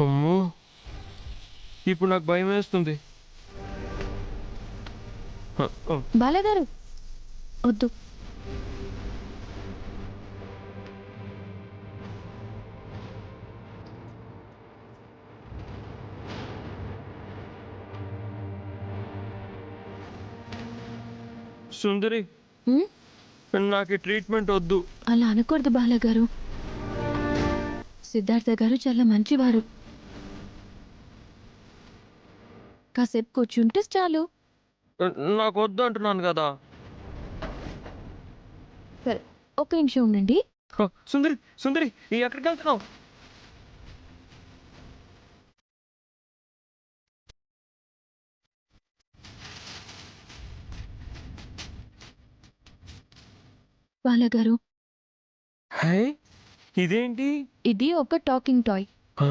అమ్మో, ఇప్పుడు నాకు భయం వేస్తుంది. బాలగారు వద్దు. సుందరి, ఉమ్, నాకు ట్రీట్మెంట్ వద్దు. అలా అనకూడదు బాలగారు. సిద్ధార్థ గారు చాలా మంచివారు. కాసేపు కూర్చుంటే చాలు. నాకు వద్దు అంటున్నాను కదా. సరే, ఒక్క నిమిషం ఉండండి. సుందరి సుందరి, ఎక్కడికి వెళ్తున్నావు? బాలగారు, హే, ఇదేంటి? ఇది ఒక టాకింగ్ టాయ్. ఆ?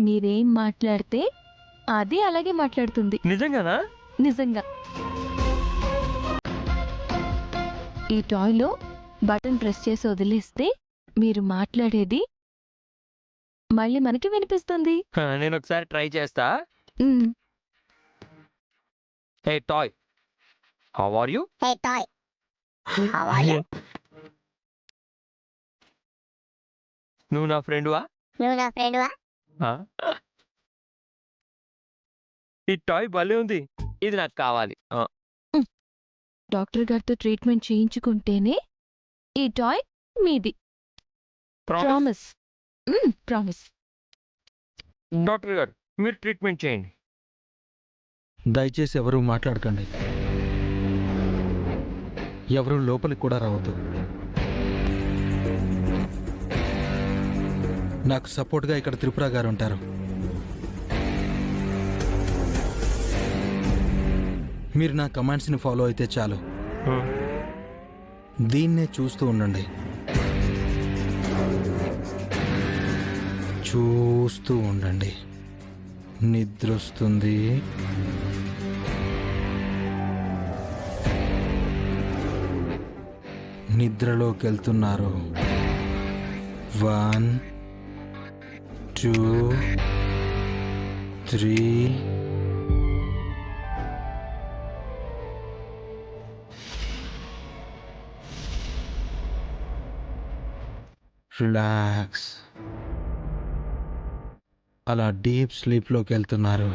మీరేం మాట్లాడితే అది అలాగే మాట్లాడుతుంది. నిజంగానా? నిజంగా. ఈ టాయ్లో బటన్ ప్రెస్ చేసి వదిలేస్తే మీరు మాట్లాడేది మళ్ళీ మనకి వినిపిస్తుంది. నేను ఒకసారి ట్రై చేస్తా. Um, hey toy, how are you? Hey toy, how are you? నువ్వు నా ఫ్రెండ్వా? నువ్వు నా ఫ్రెండ్ వా? ఈ టాయ్ భలే ఉంది, ఇది నాకు కావాలి. డాక్టర్ గారితో ట్రీట్మెంట్ చేయించుకుంటేనే ఈ టాయ్ మీది. ప్రామిస్. ప్రామిస్. డాక్టర్ గారు, మీరు ట్రీట్మెంట్ చేయండి. దయచేసి ఎవరూ మాట్లాడకండి. ఎవరూ లోపలికి కూడా రావద్దు. నాకు సపోర్ట్గా ఇక్కడ త్రిపుర గారు ఉంటారు. మీరు నా కమాండ్స్ని ఫాలో అయితే చాలు. దీన్నే చూస్తూ ఉండండి. చూస్తూ ఉండండి. నిద్ర వస్తుంది. నిద్రలోకి వెళ్తున్నారు. 1 2 3 రిలాక్స్. అలా డీప్ స్లీప్లోకి వెళ్తున్నారు.